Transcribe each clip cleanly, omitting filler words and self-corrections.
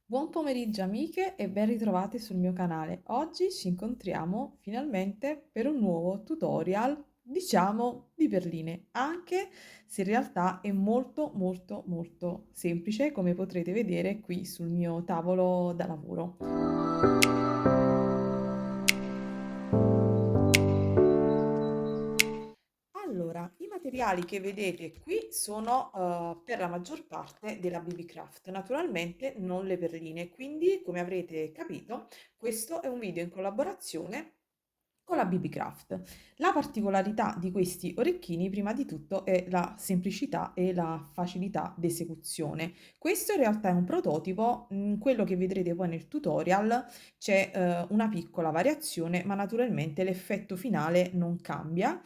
Buon pomeriggio amiche e ben ritrovate sul mio canale. Oggi ci incontriamo finalmente per un nuovo tutorial, diciamo, di perline, anche se in realtà è molto semplice, come potrete vedere qui sul mio tavolo da lavoro. Allora, i materiali che vedete qui sono per la maggior parte della BB Craft, naturalmente non le perline, quindi come avrete capito questo è un video in collaborazione con la BB Craft. La particolarità di questi orecchini, prima di tutto, è la semplicità e la facilità d'esecuzione. Questo in realtà è un prototipo, quello che vedrete poi nel tutorial c'è una piccola variazione, ma naturalmente l'effetto finale non cambia.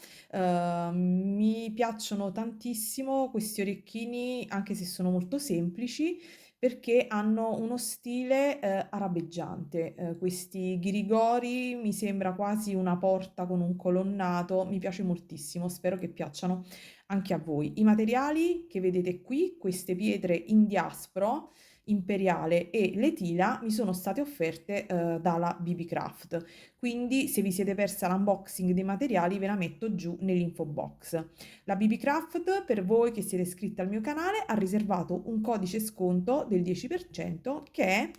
Mi piacciono tantissimo questi orecchini, anche se sono molto semplici, perché hanno uno stile, arabeggiante. Questi ghirigori mi sembra quasi una porta con un colonnato, mi piace moltissimo, spero che piacciono anche a voi. I materiali che vedete qui, queste pietre in diaspro imperiale e letila mi sono state offerte, dalla BB Craft. Quindi se vi siete persa l'unboxing dei materiali ve la metto giù nell'info box. La BB Craft, per voi che siete iscritti al mio canale, ha riservato un codice sconto del 10% che è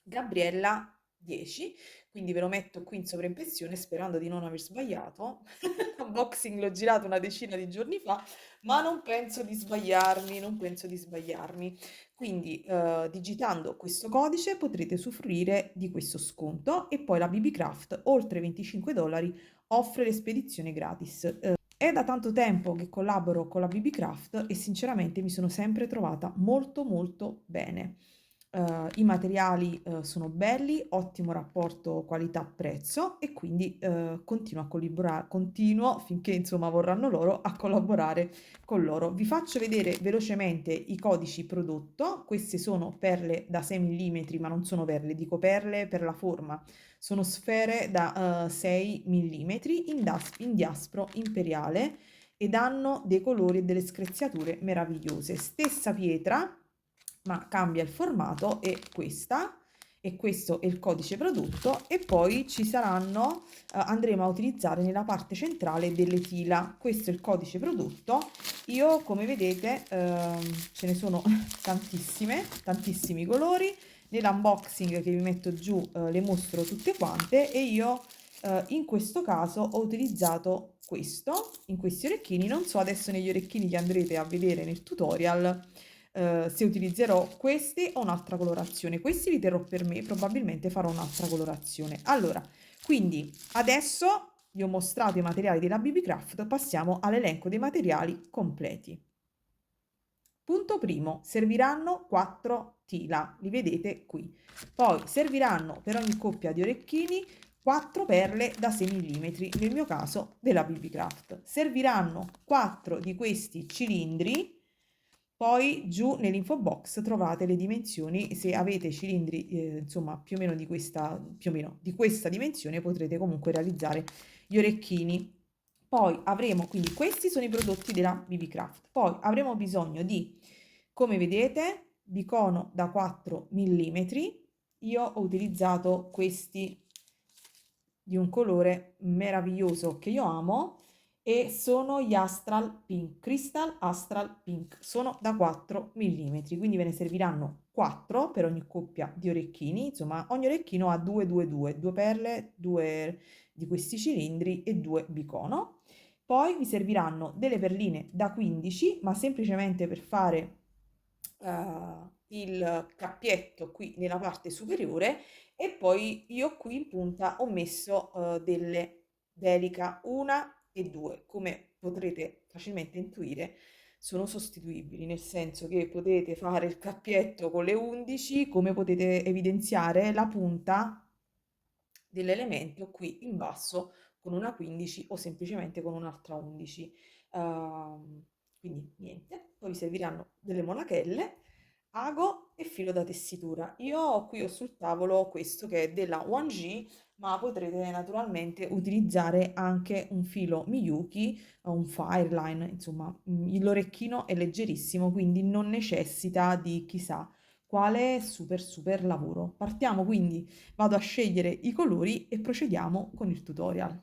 Gabriella 10, quindi ve lo metto qui in sovraimpressione sperando di non aver sbagliato. L'unboxing l'ho girato una decina di giorni fa, ma non penso di sbagliarmi, non penso di sbagliarmi. Quindi digitando questo codice potrete usufruire di questo sconto e poi la BB Craft, oltre 25 dollari, offre le spedizioni gratis. È da tanto tempo che collaboro con la BB Craft e sinceramente mi sono sempre trovata molto bene. I materiali sono belli, ottimo rapporto qualità-prezzo e quindi continuo a collaborare, continuo finché insomma vorranno loro a collaborare con loro. Vi faccio vedere velocemente i codici prodotto. Queste sono perle da 6 mm, ma non sono perle, dico perle per la forma. Sono sfere da 6 mm in diaspro imperiale ed hanno dei colori e delle screziature meravigliose. Stessa pietra, ma cambia il formato, è questa. E questo è il codice prodotto e poi ci saranno, andremo a utilizzare nella parte centrale delle fila. Questo è il codice prodotto. Io come vedete ce ne sono tantissimi colori. Nell'unboxing che vi metto giù le mostro tutte quante e io in questo caso ho utilizzato questo in questi orecchini. Non so adesso negli orecchini che andrete a vedere nel tutorial se utilizzerò questi o un'altra colorazione. Questi li terrò per me, probabilmente farò un'altra colorazione. Allora, quindi adesso vi ho mostrato i materiali della BB Craft, passiamo all'elenco dei materiali completi. Punto primo, serviranno 4 tila, li vedete qui. Poi serviranno per ogni coppia di orecchini 4 perle da 6 mm, nel mio caso della BB Craft. Serviranno 4 di questi cilindri, poi giù nell'info box trovate le dimensioni, se avete cilindri insomma più o meno di questa dimensione potrete comunque realizzare gli orecchini. Poi avremo, quindi questi sono i prodotti della BB Craft. Poi avremo bisogno di, come vedete, bicono da 4 mm. Io ho utilizzato questi di un colore meraviglioso che io amo e sono gli Astral Pink, Crystal Astral Pink, sono da 4 mm, quindi ve ne serviranno 4 per ogni coppia di orecchini, insomma ogni orecchino ha 2 perle, 2 di questi cilindri e 2 bicono. Poi vi serviranno delle perline da 15, ma semplicemente per fare il cappietto qui nella parte superiore e poi io qui in punta ho messo delle Delica 1 e 2, come potrete facilmente intuire sono sostituibili, nel senso che potete fare il cappietto con le 11, come potete evidenziare la punta dell'elemento qui in basso con una 15 o semplicemente con un'altra 11. Quindi niente, poi vi serviranno delle monachelle, ago e filo da tessitura. Io qui ho sul tavolo questo che è della 1G, ma potrete naturalmente utilizzare anche un filo Miyuki o un Fireline, insomma, l'orecchino è leggerissimo, quindi non necessita di chissà quale super lavoro. Partiamo quindi, vado a scegliere i colori e procediamo con il tutorial.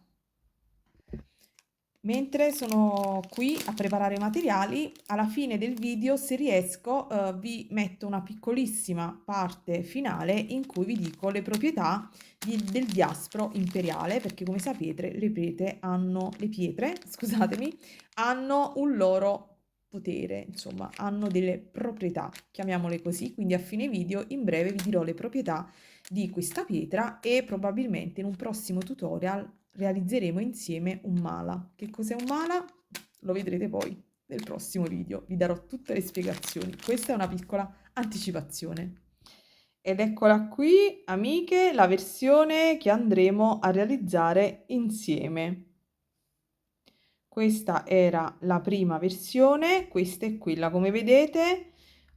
Mentre sono qui a preparare i materiali, alla fine del video, se riesco, vi metto una piccolissima parte finale in cui vi dico le proprietà del diaspro imperiale, perché come sapete le pietre, scusatemi, hanno un loro potere, insomma, hanno delle proprietà, chiamiamole così, quindi a fine video in breve vi dirò le proprietà di questa pietra e probabilmente in un prossimo tutorial realizzeremo insieme un mala. Che cos'è un mala? Lo vedrete poi nel prossimo video, vi darò tutte le spiegazioni. Questa è una piccola anticipazione. Ed eccola qui, amiche, la versione che andremo a realizzare insieme. Questa era la prima versione, questa è quella, come vedete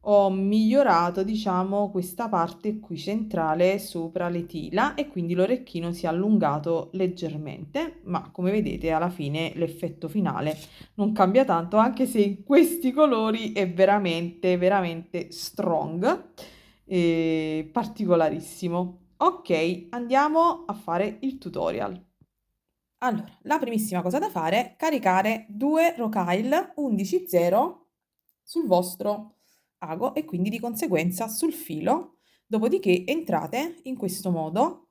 ho migliorato, diciamo, questa parte qui centrale sopra le tila e quindi l'orecchino si è allungato leggermente, ma come vedete alla fine l'effetto finale non cambia tanto, anche se in questi colori è veramente strong e particolarissimo. Ok, andiamo a fare il tutorial. Allora, la primissima cosa da fare è caricare due Rokyle 11.0 sul vostro ago e quindi di conseguenza sul filo. Dopodiché entrate in questo modo.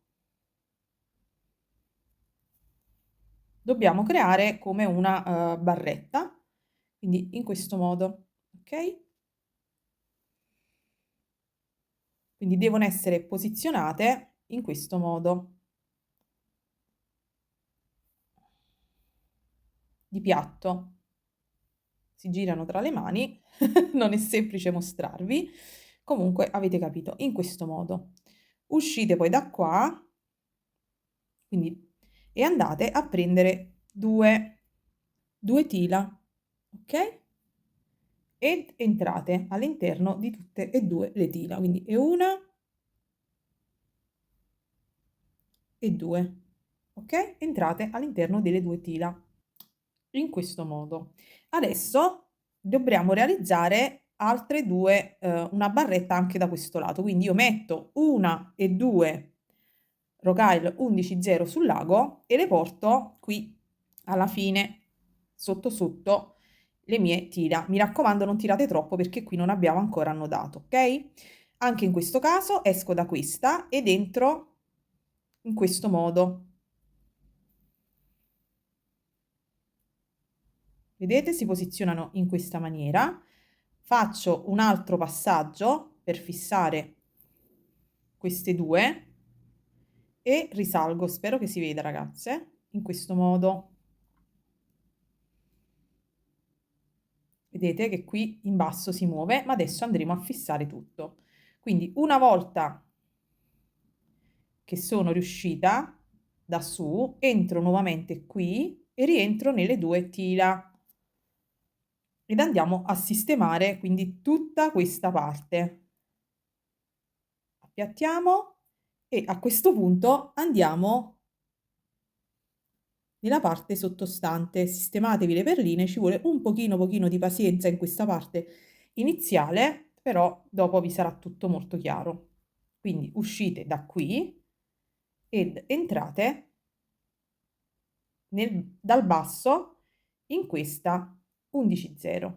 Dobbiamo creare come una barretta, quindi in questo modo, ok? Quindi devono essere posizionate in questo modo. Di piatto. Si girano tra le mani, non è semplice mostrarvi, comunque avete capito, in questo modo. Uscite poi da qua, quindi, e andate a prendere due tila, ok? Ed entrate all'interno di tutte e due le tila, quindi è una e due, ok? Entrate all'interno delle due tila, in questo modo. Adesso dobbiamo realizzare altre due, una barretta anche da questo lato, quindi io metto una e due Rokyle 11.0 sul lago e le porto qui alla fine, sotto le mie tira. Mi raccomando, non tirate troppo perché qui non abbiamo ancora annodato, ok? Anche in questo caso esco da questa ed entro in questo modo. Vedete, si posizionano in questa maniera. Faccio un altro passaggio per fissare queste due e risalgo, spero che si veda ragazze, in questo modo. Vedete che qui in basso si muove, ma adesso andremo a fissare tutto. Quindi una volta che sono riuscita da su, entro nuovamente qui e rientro nelle due tila ed andiamo a sistemare quindi tutta questa parte. Appiattiamo e a questo punto andiamo nella parte sottostante. Sistematevi le perline, ci vuole un pochino di pazienza in questa parte iniziale, però dopo vi sarà tutto molto chiaro. Quindi uscite da qui ed entrate dal basso in questa 11.0.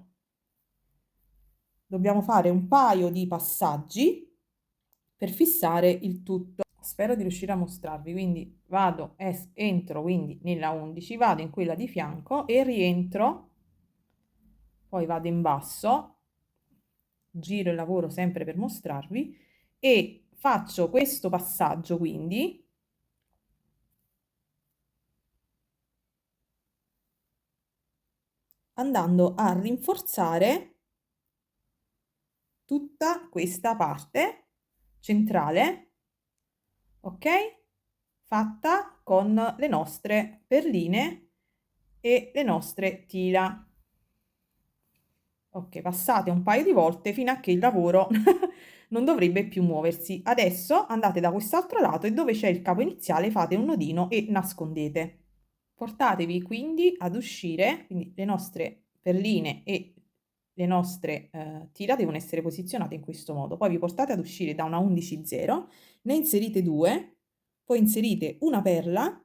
Dobbiamo fare un paio di passaggi per fissare il tutto. Spero di riuscire a mostrarvi, quindi vado, entro quindi nella 11, vado in quella di fianco e rientro, poi vado in basso, giro il lavoro sempre per mostrarvi e faccio questo passaggio quindi andando a rinforzare tutta questa parte centrale, ok? Fatta con le nostre perline e le nostre tila. Ok, passate un paio di volte fino a che il lavoro non dovrebbe più muoversi. Adesso andate da quest'altro lato e dove c'è il capo iniziale fate un nodino e nascondete. Portatevi quindi ad uscire, quindi le nostre perline e le nostre tira devono essere posizionate in questo modo. Poi vi portate ad uscire da una 11,0, ne inserite 2, poi inserite una perla,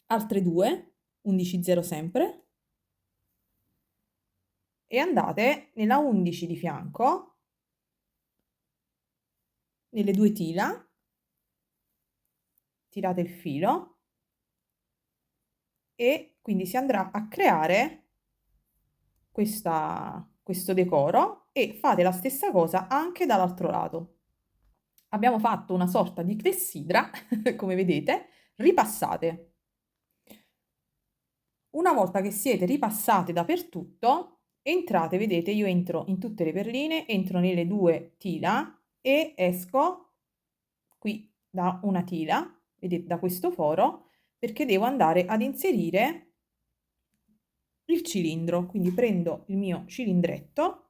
altre 2, 11,0 sempre, e andate nella 11 di fianco, nelle due tira, tirate il filo e quindi si andrà a creare questo decoro e fate la stessa cosa anche dall'altro lato. Abbiamo fatto una sorta di clessidra, come vedete, ripassate. Una volta che siete ripassate dappertutto, entrate, vedete, io entro in tutte le perline, entro nelle due tila e esco qui da una tila, vedete, da questo foro, perché devo andare ad inserire il cilindro. Quindi prendo il mio cilindretto,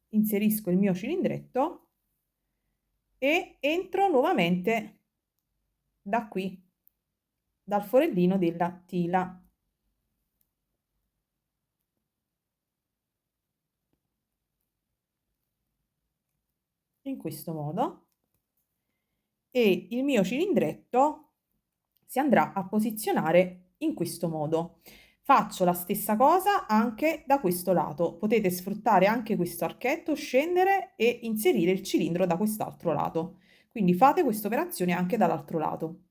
inserisco il mio cilindretto e entro nuovamente da qui, dal forellino della tila. In questo modo, e il mio cilindretto si andrà a posizionare in questo modo. Faccio la stessa cosa anche da questo lato. Potete sfruttare anche questo archetto, scendere e inserire il cilindro da quest'altro lato. Quindi fate questa operazione anche dall'altro lato.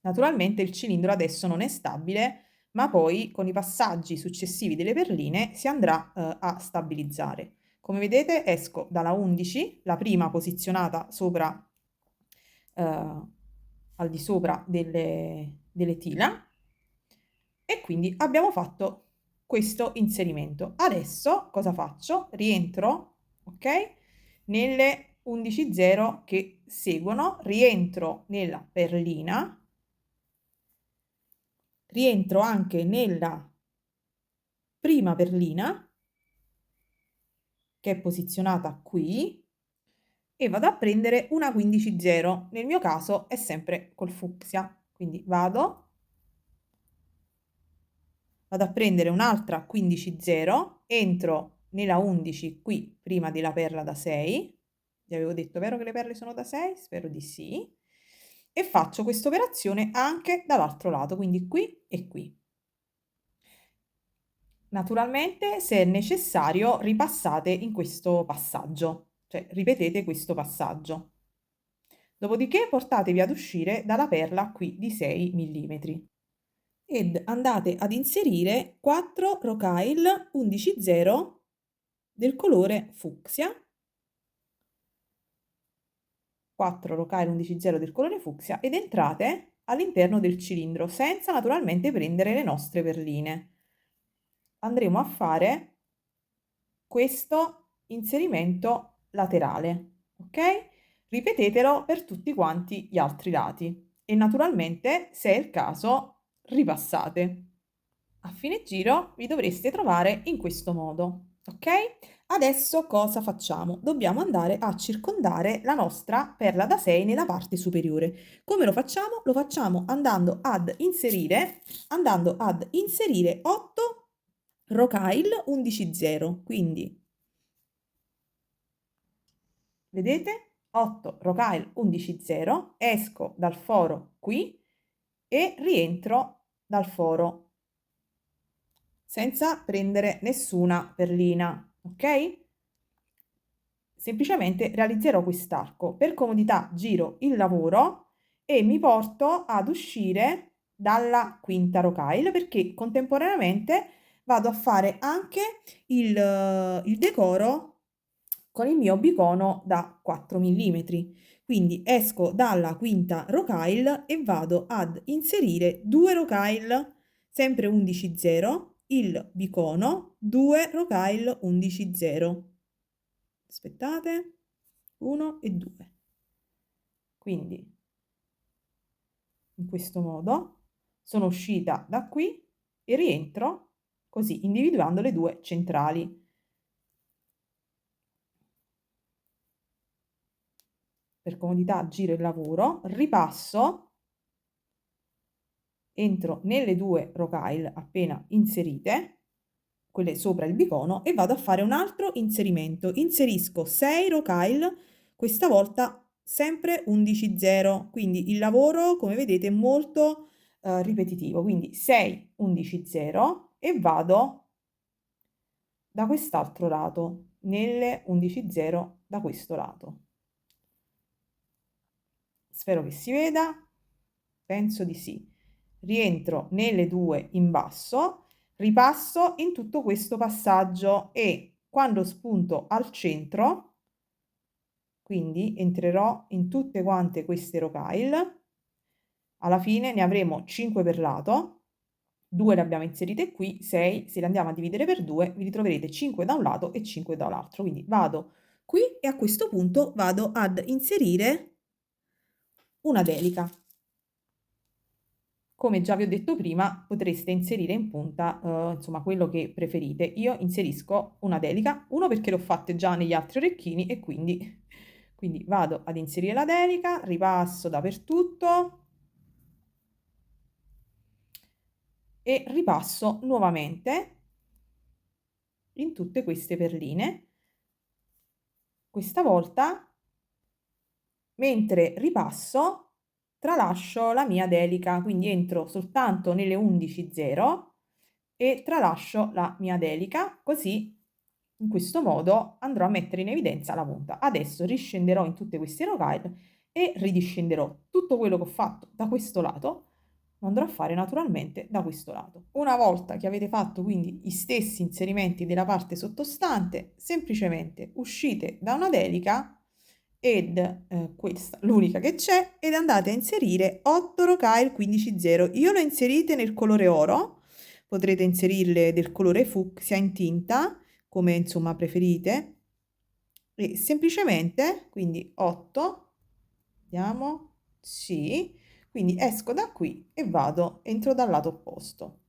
Naturalmente il cilindro adesso non è stabile, ma poi con i passaggi successivi delle perline si andrà a stabilizzare. Come vedete esco dalla 11, la prima posizionata sopra, al di sopra delle tila, e quindi abbiamo fatto questo inserimento. Adesso cosa faccio? Rientro, ok? Nelle 11,0 che seguono, rientro nella perlina, rientro anche nella prima perlina che è posizionata qui e vado a prendere una 15,0. Nel mio caso è sempre col fucsia, quindi vado a prendere un'altra 15,0, entro nella 11 qui prima della perla da 6. Vi avevo detto, vero che le perle sono da 6? Spero di sì. E faccio questa operazione anche dall'altro lato, quindi qui e qui. Naturalmente, se è necessario, ripassate in questo passaggio, cioè ripetete questo passaggio. Dopodiché portatevi ad uscire dalla perla qui di 6 mm ed andate ad inserire 4 rocaille 11,0 del colore fucsia, 4 rocaille 11,0 del colore fucsia, ed entrate all'interno del cilindro senza naturalmente prendere le nostre perline. Andremo a fare questo inserimento laterale, ok? Ripetetelo per tutti quanti gli altri lati e naturalmente, se è il caso, ripassate. A fine giro vi dovreste trovare in questo modo, ok? Adesso cosa facciamo? Dobbiamo andare a circondare la nostra perla da 6 nella parte superiore. Come lo facciamo? Lo facciamo andando ad inserire 8 rocaille 11,0, quindi vedete? 8 rocaille 11,0, esco dal foro qui e rientro dal foro senza prendere nessuna perlina, ok? Semplicemente realizzerò quest'arco. Per comodità giro il lavoro e mi porto ad uscire dalla quinta rocaille perché contemporaneamente vado a fare anche il decoro con il mio bicono da 4 mm. Quindi esco dalla quinta rocaille e vado ad inserire 2 rocaille sempre 11,0, il bicono, 2 rocaille 11,0. Aspettate, 1 e 2. Quindi in questo modo sono uscita da qui e rientro così individuando le due centrali. Per comodità giro il lavoro, ripasso entro nelle 2 rocaille appena inserite, quelle sopra il bicono, e vado a fare un altro inserimento. Inserisco 6 rocaille, questa volta sempre 11,0, quindi il lavoro, come vedete, è molto ripetitivo, quindi 6, 11,0 e vado da quest'altro lato, nelle 11,0 da questo lato. Spero che si veda, penso di sì. Rientro nelle 2 in basso, ripasso in tutto questo passaggio e quando spunto al centro, quindi entrerò in tutte quante queste rocaille, alla fine ne avremo 5 per lato, 2 le abbiamo inserite qui, 6, se le andiamo a dividere per 2 vi ritroverete 5 da un lato e 5 da un altro. Quindi vado qui e a questo punto vado ad inserire una delica. Come già vi ho detto prima, potreste inserire in punta, insomma, quello che preferite. Io inserisco una delica, uno perché l'ho fatte già negli altri orecchini e quindi vado ad inserire la delica, ripasso dappertutto e ripasso nuovamente in tutte queste perline. Questa volta, mentre ripasso, tralascio la mia delica, quindi entro soltanto nelle 11,0 e tralascio la mia delica, così in questo modo andrò a mettere in evidenza la punta. Adesso riscenderò in tutte queste rocaille e ridiscenderò tutto quello che ho fatto da questo lato, lo andrò a fare naturalmente da questo lato. Una volta che avete fatto quindi gli stessi inserimenti della parte sottostante, semplicemente uscite da una delica ed questa l'unica che c'è ed andate a inserire 8 rocaille 15,0. Io le ho inserite nel colore oro, potrete inserirle del colore fucsia in tinta come insomma preferite e semplicemente quindi 8, vediamo, sì, quindi esco da qui e vado, entro dal lato opposto.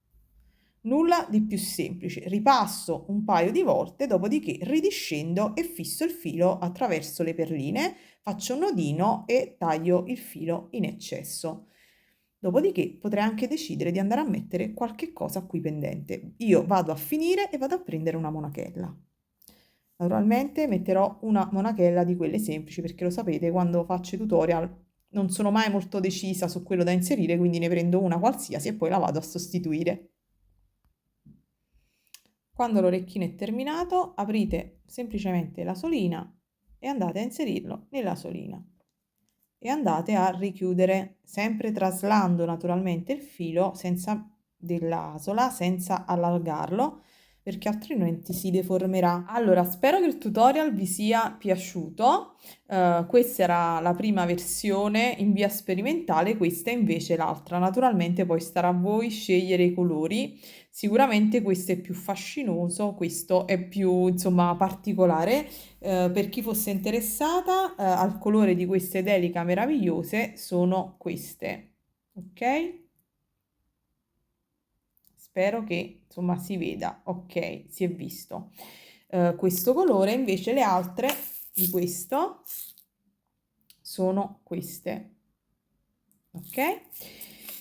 Nulla di più semplice, ripasso un paio di volte, dopodiché ridiscendo e fisso il filo attraverso le perline, faccio un nodino e taglio il filo in eccesso. Dopodiché potrei anche decidere di andare a mettere qualche cosa qui pendente. Io vado a finire e vado a prendere una monachella. Naturalmente metterò una monachella di quelle semplici perché lo sapete, quando faccio i tutorial non sono mai molto decisa su quello da inserire, quindi ne prendo una qualsiasi e poi la vado a sostituire. Quando l'orecchino è terminato, aprite semplicemente la solina e andate a inserirlo nella solina e andate a richiudere, sempre traslando naturalmente il filo dell'asola senza allargarlo perché altrimenti si deformerà. Allora, spero che il tutorial vi sia piaciuto. Questa era la prima versione in via sperimentale, questa invece è l'altra. Naturalmente poi starà a voi scegliere i colori. Sicuramente questo è più fascinoso, questo è più, insomma, particolare. Per chi fosse interessata, al colore di queste delica meravigliose sono queste. Ok? Spero che insomma si veda. Ok, si è visto. Questo colore, invece le altre di questo sono queste. Ok?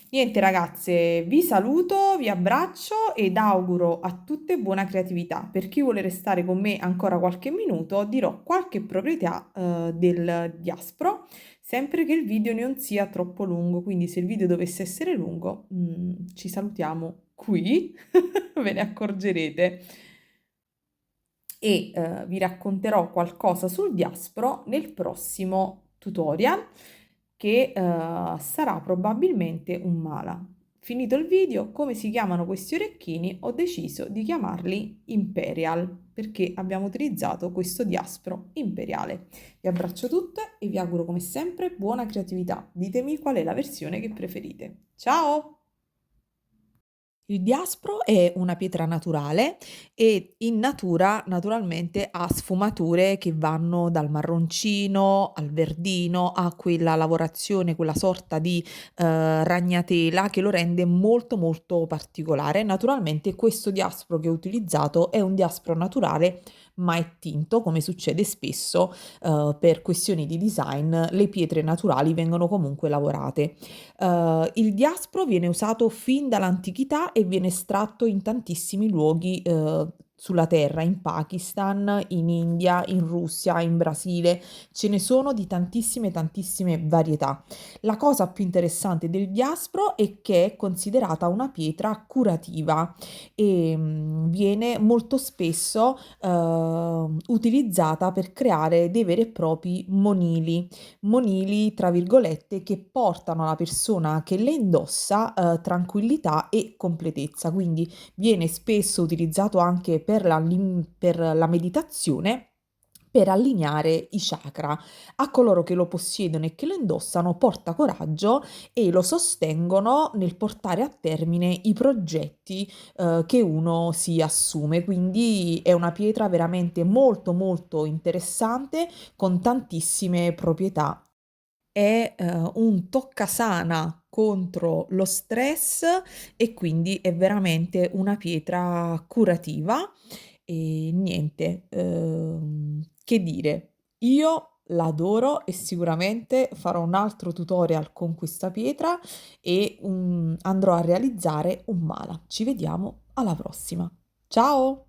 Niente ragazze, vi saluto, vi abbraccio ed auguro a tutte buona creatività. Per chi vuole restare con me ancora qualche minuto, dirò qualche proprietà del diaspro, sempre che il video non sia troppo lungo, quindi se il video dovesse essere lungo, ci salutiamo qui, ve ne accorgerete. E vi racconterò qualcosa sul diaspro nel prossimo tutorial che sarà probabilmente un mala. Finito il video, come si chiamano questi orecchini? Ho deciso di chiamarli Imperial perché abbiamo utilizzato questo diaspro imperiale. Vi abbraccio tutte e vi auguro come sempre buona creatività. Ditemi qual è la versione che preferite. Ciao! Il diaspro è una pietra naturale e in natura naturalmente ha sfumature che vanno dal marroncino al verdino a quella lavorazione, quella sorta di ragnatela che lo rende molto molto particolare. Naturalmente questo diaspro che ho utilizzato è un diaspro naturale ma è tinto, come succede spesso per questioni di design, le pietre naturali vengono comunque lavorate. Il diaspro viene usato fin dall'antichità e viene estratto in tantissimi luoghi sulla terra, in Pakistan, in India, in Russia, in Brasile, ce ne sono di tantissime, tantissime varietà. La cosa più interessante del diaspro è che è considerata una pietra curativa e viene molto spesso utilizzata per creare dei veri e propri monili, tra virgolette, che portano alla persona che le indossa tranquillità e completezza. Quindi viene spesso utilizzato anche per la meditazione, per allineare i chakra. A coloro che lo possiedono e che lo indossano porta coraggio e lo sostengono nel portare a termine i progetti che uno si assume. Quindi è una pietra veramente molto molto interessante con tantissime proprietà. È un toccasana contro lo stress e quindi è veramente una pietra curativa e niente, che dire, io l'adoro e sicuramente farò un altro tutorial con questa pietra e andrò a realizzare un mala. Ci vediamo alla prossima. Ciao!